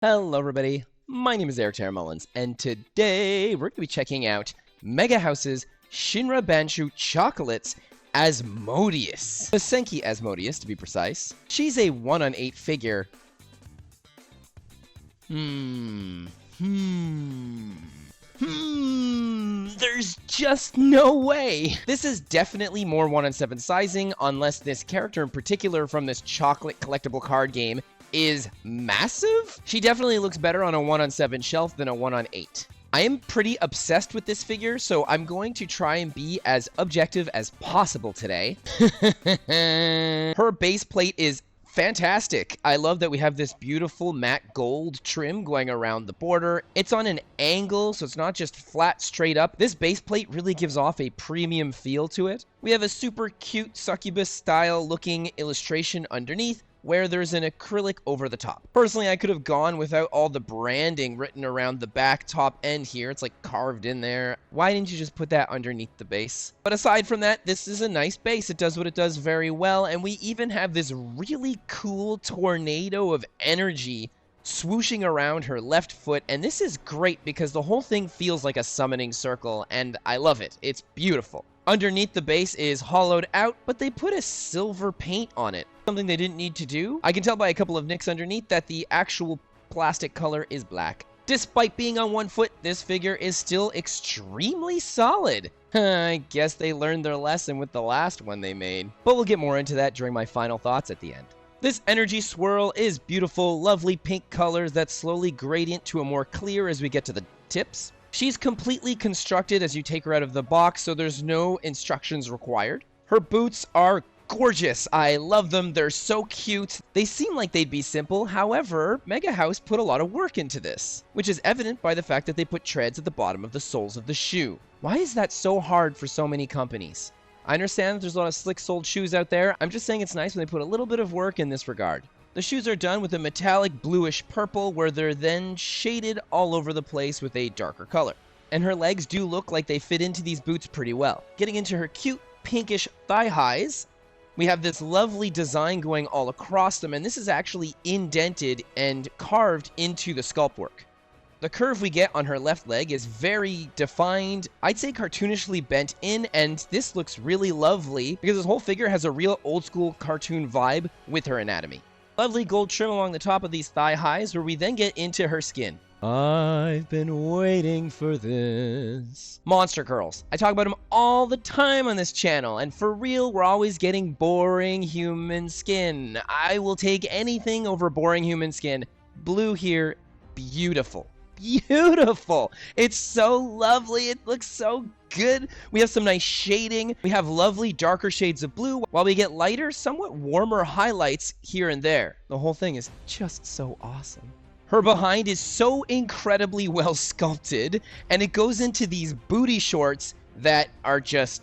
Hello everybody, my name is Eric Mullins, and today we're going to be checking out Mega House's Shinrabanshou Chocolate's Asmodeus. Masenki Asmodeus, to be precise. She's a 1/8 figure. There's just no way. This is definitely more 1/7 sizing, unless this character in particular from this chocolate collectible card game is massive. She definitely looks better on a 1/7 shelf than a 1/8. I am pretty obsessed with this figure, so I'm going to try and be as objective as possible today. Her base plate is fantastic. I love that we have this beautiful matte gold trim going around the border. It's on an angle, so it's not just flat straight up. This base plate really gives off a premium feel to it. We have a super cute succubus style looking illustration underneath, where there's an acrylic over the top. Personally, I could have gone without all the branding written around the back top end here. It's like carved in there. Why didn't you just put that underneath the base? But aside from that, this is a nice base. It does what it does very well, and we even have this really cool tornado of energy swooshing around her left foot, and this is great because the whole thing feels like a summoning circle, and I love it. It's beautiful. Underneath the base is hollowed out, but they put a silver paint on it. Something they didn't need to do. I can tell by a couple of nicks underneath that the actual plastic color is black. Despite being on one foot, this figure is still extremely solid. I guess they learned their lesson with the last one they made. But we'll get more into that during my final thoughts at the end. This energy swirl is beautiful, lovely pink colors that slowly gradient to a more clear as we get to the tips. She's completely constructed as you take her out of the box, so there's no instructions required. Her boots are gorgeous. I love them. They're so cute. They seem like they'd be simple. However, Mega House put a lot of work into this, which is evident by the fact that they put treads at the bottom of the soles of the shoe. Why is that so hard for so many companies? I understand that there's a lot of slick-soled shoes out there. I'm just saying it's nice when they put a little bit of work in this regard. The shoes are done with a metallic bluish purple, where they're then shaded all over the place with a darker color. And her legs do look like they fit into these boots pretty well. Getting into her cute pinkish thigh highs, we have this lovely design going all across them, and this is actually indented and carved into the sculpt work. The curve we get on her left leg is very defined, I'd say cartoonishly bent in, and this looks really lovely because this whole figure has a real old school cartoon vibe with her anatomy. Lovely gold trim along the top of these thigh highs, where we then get into her skin. I've been waiting for this. Monster curls. I talk about them all the time on this channel, and for real, we're always getting boring human skin. I will take anything over boring human skin. Blue here, beautiful. Beautiful. It's so lovely. It looks so good. We have some nice shading. We have lovely darker shades of blue, while we get lighter, somewhat warmer highlights here and there. The whole thing is just so awesome. Her behind is so incredibly well sculpted, and it goes into these booty shorts that are just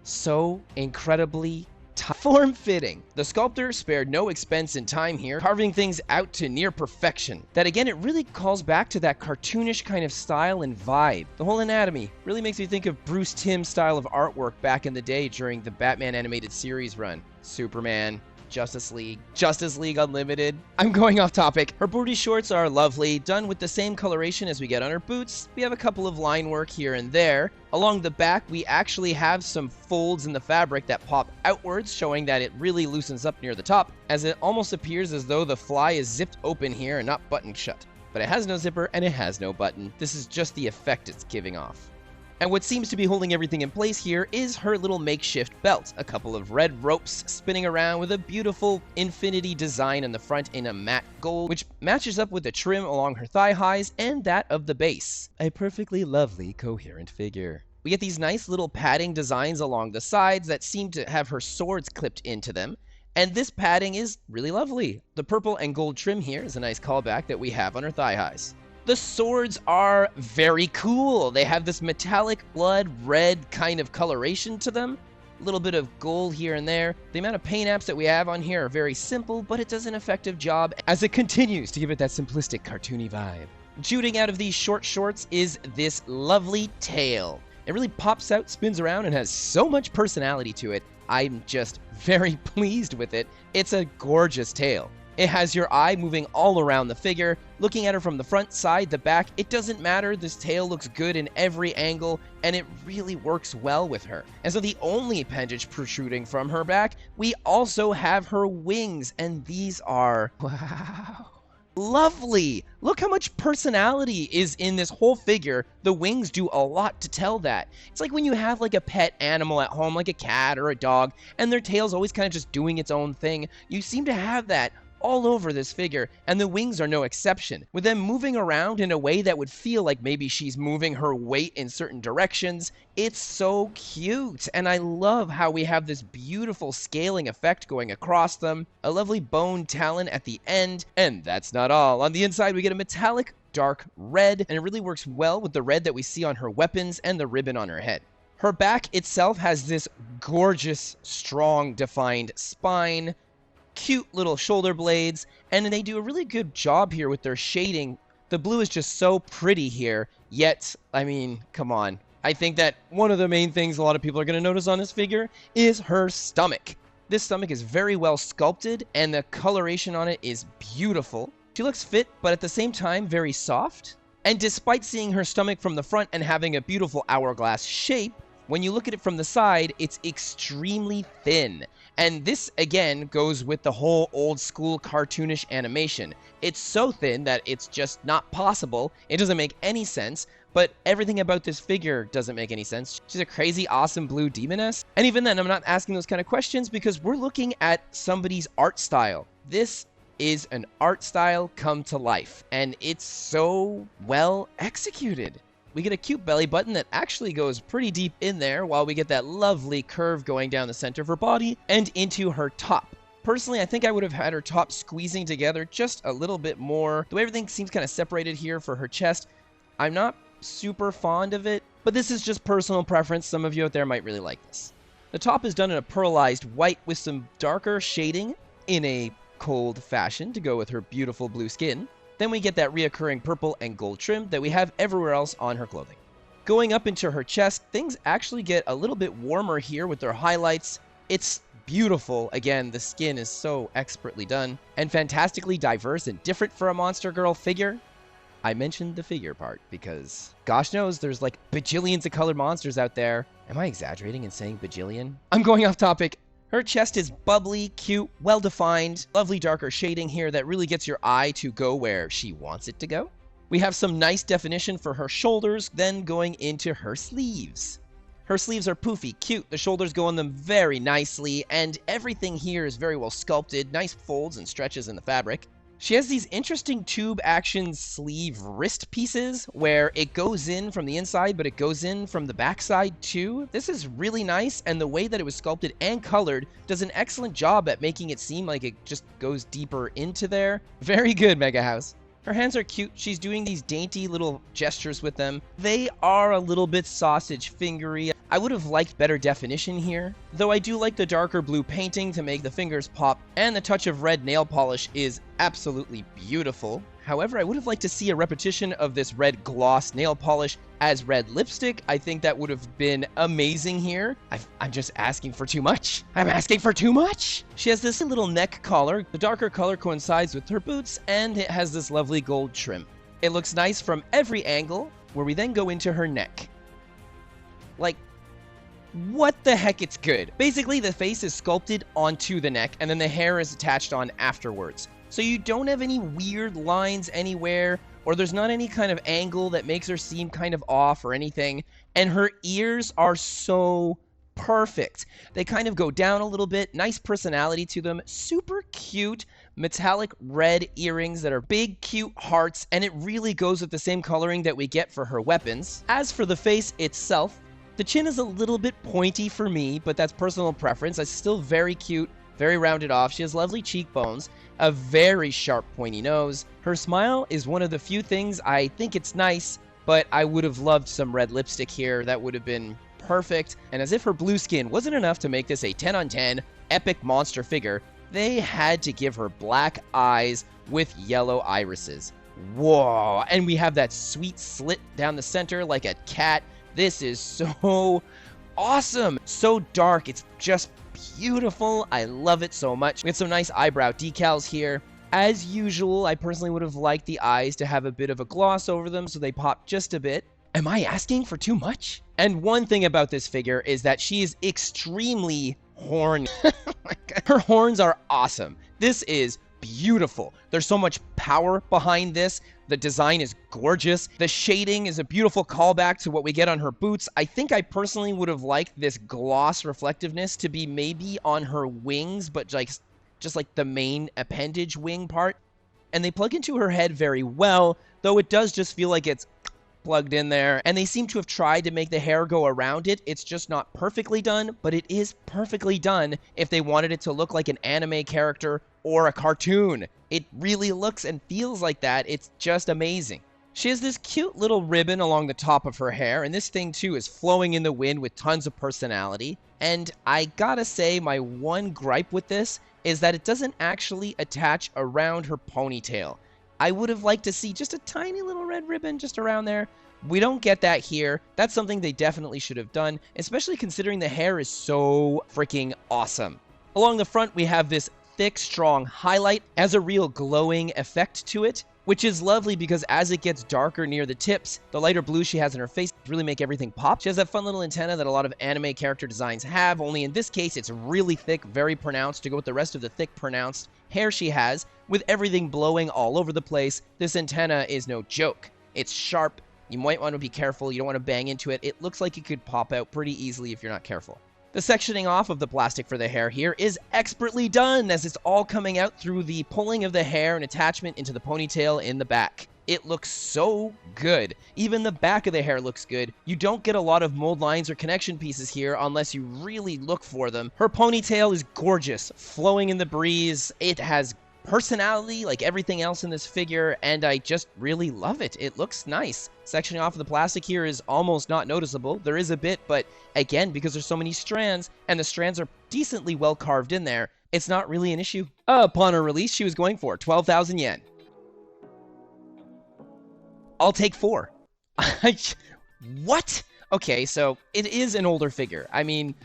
so incredibly form-fitting. The sculptor spared no expense and time here, carving things out to near perfection. That again, it really calls back to that cartoonish kind of style and vibe. The whole anatomy really makes me think of Bruce Timm's style of artwork back in the day during the Batman animated series run. Superman, Justice League Unlimited. I'm going off topic. Her booty shorts are lovely, done with the same coloration as we get on her boots. We have a couple of line work here and there. Along the back, we actually have some folds in the fabric that pop outwards, showing that it really loosens up near the top, as it almost appears as though the fly is zipped open here and not buttoned shut. But it has no zipper and it has no button. This is just the effect it's giving off. And what seems to be holding everything in place here is her little makeshift belt. A couple of red ropes spinning around with a beautiful infinity design on the front in a matte gold, which matches up with the trim along her thigh highs and that of the base. A perfectly lovely, coherent figure. We get these nice little padding designs along the sides that seem to have her swords clipped into them. And this padding is really lovely. The purple and gold trim here is a nice callback that we have on her thigh highs. The swords are very cool. They have this metallic blood red kind of coloration to them. A little bit of gold here and there. The amount of paint apps that we have on here are very simple, but it does an effective job as it continues to give it that simplistic cartoony vibe. Shooting out of these short shorts is this lovely tail. It really pops out, spins around, and has so much personality to it. I'm just very pleased with it. It's a gorgeous tail. It has your eye moving all around the figure, looking at her from the front, side, the back. It doesn't matter. This tail looks good in every angle, and it really works well with her. And so the only appendage protruding from her back, we also have her wings, and these are, wow, lovely. Look how much personality is in this whole figure. The wings do a lot to tell that. It's like when you have like a pet animal at home, like a cat or a dog, and their tail's always kind of just doing its own thing. You seem to have that all over this figure, and the wings are no exception, with them moving around in a way that would feel like maybe she's moving her weight in certain directions. It's so cute, and I love how we have this beautiful scaling effect going across them, a lovely bone talon at the end, and that's not all. On the inside, we get a metallic dark red, and it really works well with the red that we see on her weapons and the ribbon on her head. Her back itself has this gorgeous, strong, defined spine, cute little shoulder blades, and they do a really good job here with their shading. The blue is just so pretty here, yet, I mean, come on. I think that one of the main things a lot of people are going to notice on this figure is her stomach. This stomach is very well sculpted, and the coloration on it is beautiful. She looks fit, but at the same time, very soft. And despite seeing her stomach from the front and having a beautiful hourglass shape, when you look at it from the side, it's extremely thin. And this, again, goes with the whole old school cartoonish animation. It's so thin that it's just not possible. It doesn't make any sense, but everything about this figure doesn't make any sense. She's a crazy, awesome blue demoness. And even then, I'm not asking those kind of questions because we're looking at somebody's art style. This is an art style come to life, and it's so well executed. We get a cute belly button that actually goes pretty deep in there, while we get that lovely curve going down the center of her body and into her top. Personally, I think I would have had her top squeezing together just a little bit more. The way everything seems kind of separated here for her chest, I'm not super fond of it, but this is just personal preference. Some of you out there might really like this. The top is done in a pearlized white with some darker shading in a cold fashion to go with her beautiful blue skin. Then we get that reoccurring purple and gold trim that we have everywhere else on her clothing. Going up into her chest, things actually get a little bit warmer here with their highlights. It's beautiful. Again, the skin is so expertly done and fantastically diverse and different for a Monster Girl figure. I mentioned the figure part because gosh knows there's like bajillions of colored monsters out there. Am I exaggerating and saying bajillion? I'm going off topic. Her chest is bubbly, cute, well-defined, lovely darker shading here that really gets your eye to go where she wants it to go. We have some nice definition for her shoulders, then going into her sleeves. Her sleeves are poofy, cute, the shoulders go on them very nicely, and everything here is very well sculpted, nice folds and stretches in the fabric. She has these interesting tube action sleeve wrist pieces where it goes in from the inside, but it goes in from the backside too. This is really nice, and the way that it was sculpted and colored does an excellent job at making it seem like it just goes deeper into there. Very good, Mega House. Her hands are cute. She's doing these dainty little gestures with them. They are a little bit sausage fingery. I would have liked better definition here, though I do like the darker blue painting to make the fingers pop, and the touch of red nail polish is absolutely beautiful. However, I would have liked to see a repetition of this red gloss nail polish as red lipstick. I think that would have been amazing here. I'm just asking for too much. I'm asking for too much. She has this little neck collar. The darker color coincides with her boots, and it has this lovely gold trim. It looks nice from every angle, where we then go into her neck. Like, what the heck, it's good. Basically, the face is sculpted onto the neck, and then the hair is attached on afterwards. So you don't have any weird lines anywhere, or there's not any kind of angle that makes her seem kind of off or anything. And her ears are so perfect. They kind of go down a little bit, nice personality to them, super cute metallic red earrings that are big, cute hearts, and it really goes with the same coloring that we get for her weapons. As for the face itself, the chin is a little bit pointy for me, but that's personal preference. It's still very cute, very rounded off. She has lovely cheekbones, a very sharp pointy nose. Her smile is one of the few things I think it's nice, but I would have loved some red lipstick here. That would have been perfect. And as if her blue skin wasn't enough to make this a 10 on 10 epic monster figure, they had to give her black eyes with yellow irises. Whoa! And we have that sweet slit down the center like a cat. This is so awesome. So dark. It's just beautiful. I love it so much. We have some nice eyebrow decals here. As usual, I personally would have liked the eyes to have a bit of a gloss over them so they pop just a bit. Am I asking for too much? And one thing about this figure is that she is extremely horny. Her horns are awesome. This is beautiful. There's so much power behind this. The design is gorgeous. The shading is a beautiful callback to what we get on her boots. I think I personally would have liked this gloss reflectiveness to be maybe on her wings, but just like the main appendage wing part. And they plug into her head very well, though it does just feel like it's plugged in there. And they seem to have tried to make the hair go around it. It's just not perfectly done, but it is perfectly done if they wanted it to look like an anime character or a cartoon. It really looks and feels like that. It's just amazing. She has this cute little ribbon along the top of her hair, and this thing too is flowing in the wind with tons of personality. And I gotta say, my one gripe with this is that it doesn't actually attach around her ponytail. I would have liked to see just a tiny little red ribbon just around there. We don't get that here. That's something they definitely should have done, especially considering the hair is so freaking awesome. Along the front, we have this thick, strong highlight, has a real glowing effect to it, which is lovely because as it gets darker near the tips, the lighter blue she has in her face really make everything pop. She has that fun little antenna that a lot of anime character designs have, only in this case it's really thick, very pronounced to go with the rest of the thick, pronounced hair she has, with everything blowing all over the place. This antenna is no joke. It's sharp. You might want to be careful. You don't want to bang into it. It looks like it could pop out pretty easily if you're not careful. The sectioning off of the plastic for the hair here is expertly done, as it's all coming out through the pulling of the hair and attachment into the ponytail in the back. It looks so good. Even the back of the hair looks good. You don't get a lot of mold lines or connection pieces here unless you really look for them. Her ponytail is gorgeous, flowing in the breeze. It has personality like everything else in this figure, and I just really love it. It looks nice. Sectioning off of the plastic here is almost not noticeable. There is a bit, but again, because there's so many strands, and the strands are decently well carved in there, it's not really an issue. Upon her release, she was going for 12,000 yen. I'll take 4. What? Okay, so it is an older figure. I mean,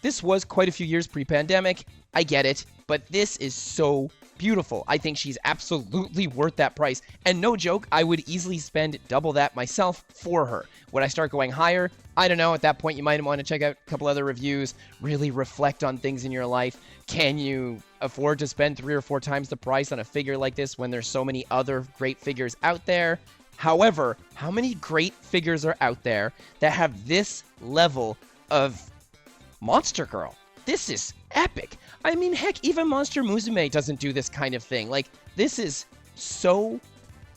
this was quite a few years pre-pandemic. I get it, but this is so beautiful. I think she's absolutely worth that price. And no joke, I would easily spend double that myself for her. Would I start going higher? I don't know. At that point, you might want to check out a couple other reviews, really reflect on things in your life. Can you afford to spend 3 or 4 times the price on a figure like this when there's so many other great figures out there? However, how many great figures are out there that have this level of Monster Girl? This is epic. I mean, heck, even Monster Musume doesn't do this kind of thing. Like, this is so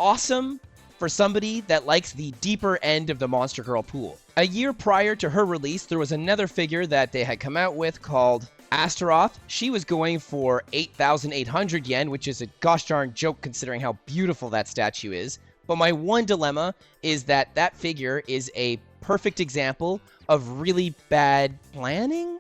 awesome for somebody that likes the deeper end of the Monster Girl pool. A year prior to her release, there was another figure that they had come out with called Astaroth. She was going for 8,800 yen, which is a gosh darn joke considering how beautiful that statue is. But my one dilemma is that that figure is a perfect example of really bad planning.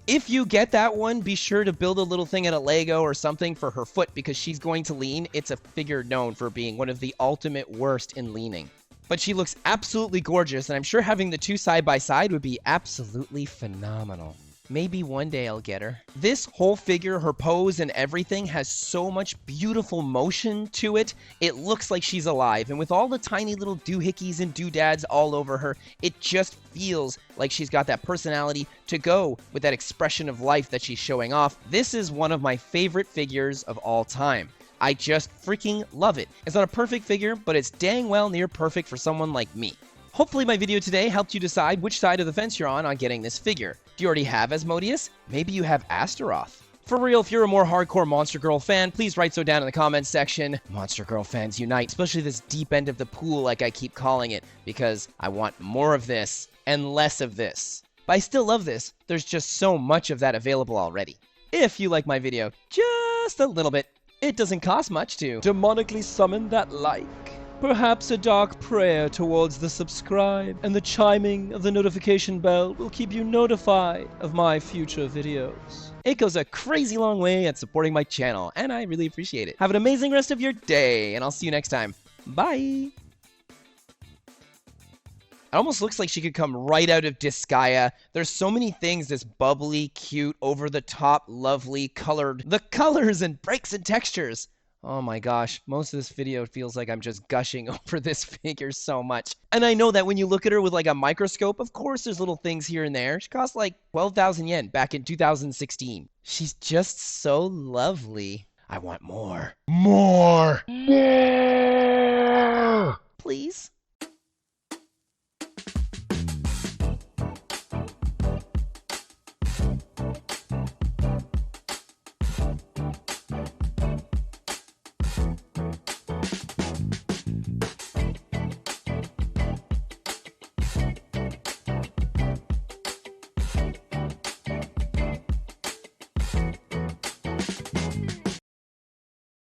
If you get that one, be sure to build a little thing at a Lego or something for her foot because she's going to lean. It's a figure known for being one of the ultimate worst in leaning. But she looks absolutely gorgeous, and I'm sure having the two side by side would be absolutely phenomenal. Maybe one day I'll get her. This whole figure, her pose and everything has so much beautiful motion to it. It looks like she's alive, and with all the tiny little doohickeys and doodads all over her, it just feels like she's got that personality to go with that expression of life that she's showing off. This is one of my favorite figures of all time. I just freaking love it. It's not a perfect figure, but it's dang well near perfect for someone like me. Hopefully my video today helped you decide which side of the fence you're on getting this figure. Do you already have Asmodeus? Maybe you have Astaroth. For real, if you're a more hardcore Monster Girl fan, please write so down in the comments section. Monster Girl fans unite, especially this deep end of the pool like I keep calling it, because I want more of this and less of this. But I still love this. There's just so much of that available already. If you like my video just a little bit, it doesn't cost much to demonically summon that like. Perhaps a dark prayer towards the subscribe and the chiming of the notification bell will keep you notified of my future videos. It goes a crazy long way at supporting my channel, and I really appreciate it. Have an amazing rest of your day, and I'll see you next time. Bye! It almost looks like she could come right out of Disgaea. There's so many things, this bubbly, cute, over-the-top, lovely, colored. The colors and breaks and textures. Oh my gosh, most of this video feels like I'm just gushing over this figure so much. And I know that when you look at her with like a microscope, of course there's little things here and there. She cost like 12,000 yen back in 2016. She's just so lovely. I want more. More! More! Please?